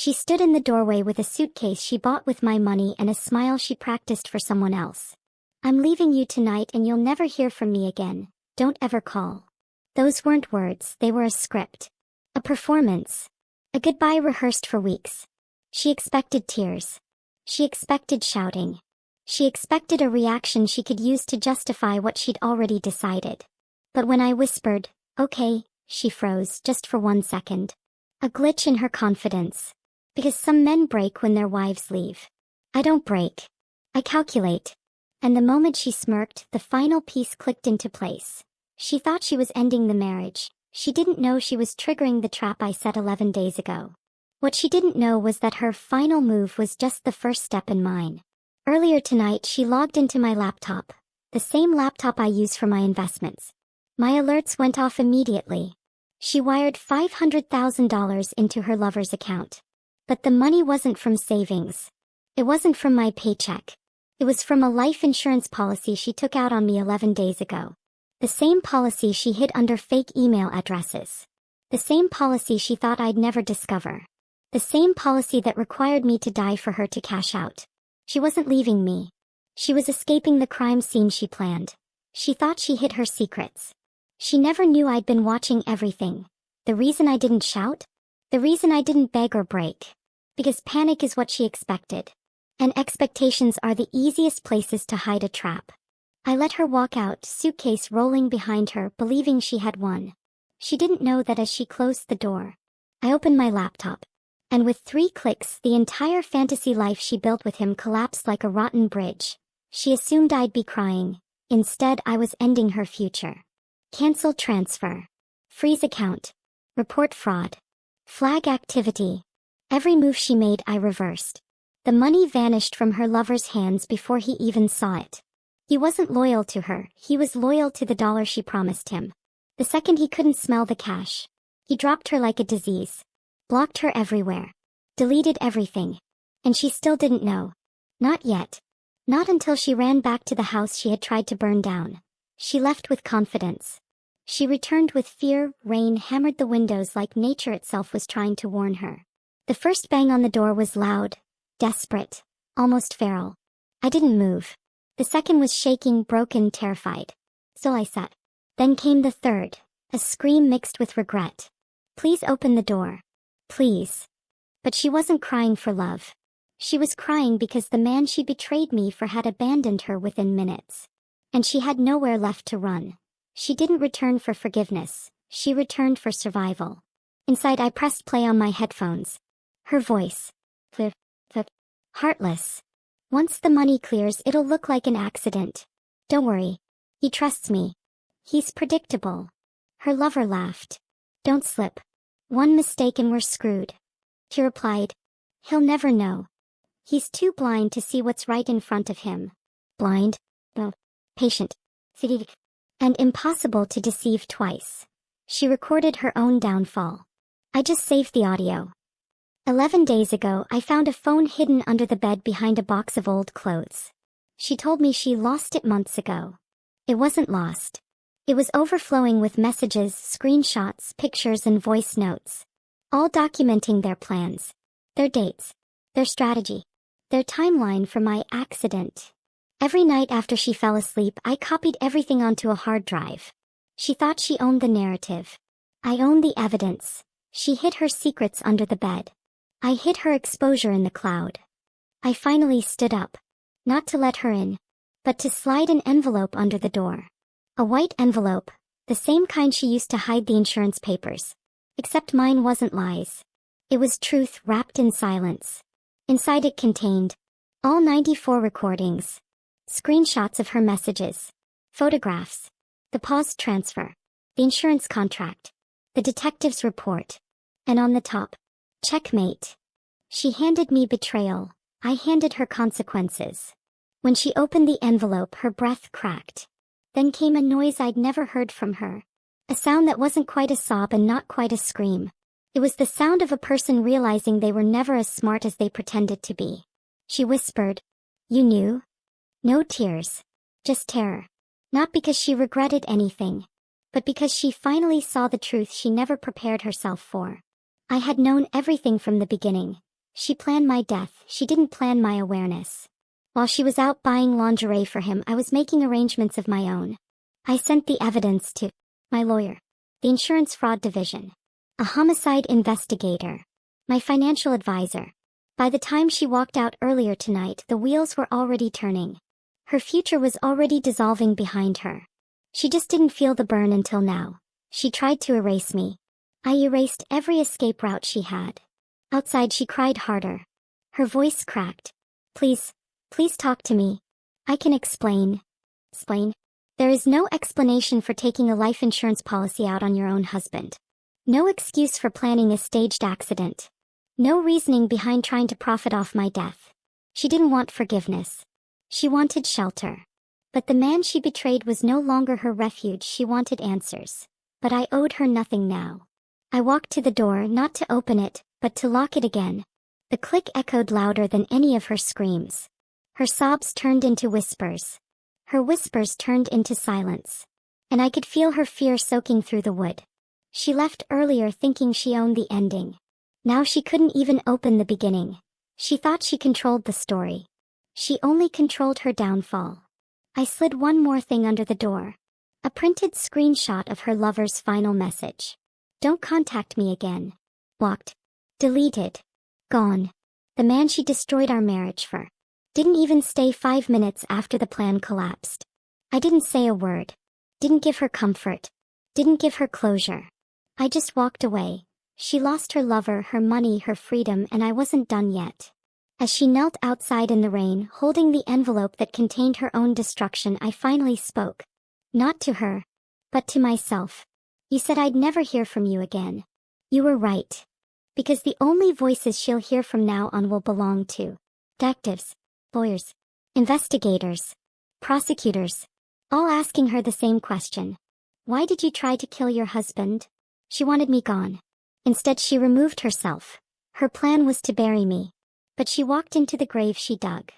She stood in the doorway with a suitcase she bought with my money and a smile she practiced for someone else. "I'm leaving you tonight and you'll never hear from me again. Don't ever call." Those weren't words, they were a script. A performance. A goodbye rehearsed for weeks. She expected tears. She expected shouting. She expected a reaction she could use to justify what she'd already decided. But when I whispered, "Okay," she froze just for 1 second. A glitch in her confidence. Because some men break when their wives leave. I don't break. I calculate. And the moment she smirked, the final piece clicked into place. She thought she was ending the marriage. She didn't know she was triggering the trap I set 11 days ago. What she didn't know was that her final move was just the first step in mine. Earlier tonight she logged into my laptop. The same laptop I use for my investments. My alerts went off immediately. She wired $500,000 into her lover's account. But the money wasn't from savings. It wasn't from my paycheck. It was from a life insurance policy she took out on me 11 days ago. The same policy she hid under fake email addresses. The same policy she thought I'd never discover. The same policy that required me to die for her to cash out. She wasn't leaving me. She was escaping the crime scene she planned. She thought she hid her secrets. She never knew I'd been watching everything. The reason I didn't shout? The reason I didn't beg or break. Because panic is what she expected. And expectations are the easiest places to hide a trap. I let her walk out, suitcase rolling behind her, believing she had won. She didn't know that as she closed the door. I opened my laptop. And with 3 clicks, the entire fantasy life she built with him collapsed like a rotten bridge. She assumed I'd be crying. Instead, I was ending her future. Cancel transfer. Freeze account. Report fraud. Flag activity. Every move she made I reversed. The money vanished from her lover's hands before he even saw it. He wasn't loyal to her, he was loyal to the dollar she promised him. The second he couldn't smell the cash, he dropped her like a disease. Blocked her everywhere. Deleted everything. And she still didn't know. Not yet. Not until she ran back to the house she had tried to burn down. She left with confidence. She returned with fear. Rain hammered the windows like nature itself was trying to warn her. The first bang on the door was loud, desperate, almost feral. I didn't move. The second was shaking, broken, terrified. Still I sat. Then came the third, a scream mixed with regret. "Please open the door. Please." But she wasn't crying for love. She was crying because the man she betrayed me for had abandoned her within minutes. And she had nowhere left to run. She didn't return for forgiveness. She returned for survival. Inside I pressed play on my headphones. Her voice. Flip. Heartless. "Once the money clears, it'll look like an accident. Don't worry. He trusts me. He's predictable." Her lover laughed. "Don't slip. One mistake and we're screwed." She replied, "He'll never know. He's too blind to see what's right in front of him. Blind, patient, and impossible to deceive twice." She recorded her own downfall. I just saved the audio. 11 days ago, I found a phone hidden under the bed behind a box of old clothes. She told me she lost it months ago. It wasn't lost. It was overflowing with messages, screenshots, pictures, and voice notes. All documenting their plans, their dates, their strategy, their timeline for my accident. Every night after she fell asleep, I copied everything onto a hard drive. She thought she owned the narrative. I owned the evidence. She hid her secrets under the bed. I hid her exposure in the cloud. I finally stood up. Not to let her in, but to slide an envelope under the door. A white envelope, the same kind she used to hide the insurance papers. Except mine wasn't lies. It was truth wrapped in silence. Inside it contained all 94 recordings, screenshots of her messages, photographs, the paused transfer, the insurance contract, the detective's report, and on the top, checkmate. She handed me betrayal. I handed her consequences. When she opened the envelope, her breath cracked. Then came a noise I'd never heard from her. A sound that wasn't quite a sob and not quite a scream. It was the sound of a person realizing they were never as smart as they pretended to be. She whispered, "You knew?" No tears. Just terror. Not because she regretted anything, but because she finally saw the truth she never prepared herself for. I had known everything from the beginning. She planned my death, she didn't plan my awareness. While she was out buying lingerie for him, I was making arrangements of my own. I sent the evidence to my lawyer, the insurance fraud division, a homicide investigator, my financial advisor. By the time she walked out earlier tonight, the wheels were already turning. Her future was already dissolving behind her. She just didn't feel the burn until now. She tried to erase me. I erased every escape route she had. Outside, she cried harder. Her voice cracked. Please talk to me. I can explain. Explain? There is no explanation for taking a life insurance policy out on your own husband. No excuse for planning a staged accident. No reasoning behind trying to profit off my death. She didn't want forgiveness. She wanted shelter. But the man she betrayed was no longer her refuge. She wanted answers. But I owed her nothing now. I walked to the door, not to open it, but to lock it again. The click echoed louder than any of her screams. Her sobs turned into whispers. Her whispers turned into silence. And I could feel her fear soaking through the wood. She left earlier thinking she owned the ending. Now she couldn't even open the beginning. She thought she controlled the story. She only controlled her downfall. I slid one more thing under the door. A printed screenshot of her lover's final message. Don't contact me again. Blocked. Deleted. Gone. The man she destroyed our marriage for. Didn't even stay 5 minutes after the plan collapsed. I didn't say a word. Didn't give her comfort. Didn't give her closure. I just walked away. She lost her lover, her money, her freedom, and I wasn't done yet. As she knelt outside in the rain, holding the envelope that contained her own destruction, I finally spoke. Not to her, but to myself. You said I'd never hear from you again. You were right. Because the only voices she'll hear from now on will belong to detectives, lawyers, investigators, prosecutors, all asking her the same question. Why did you try to kill your husband? She wanted me gone. Instead, she removed herself. Her plan was to bury me. But she walked into the grave she dug.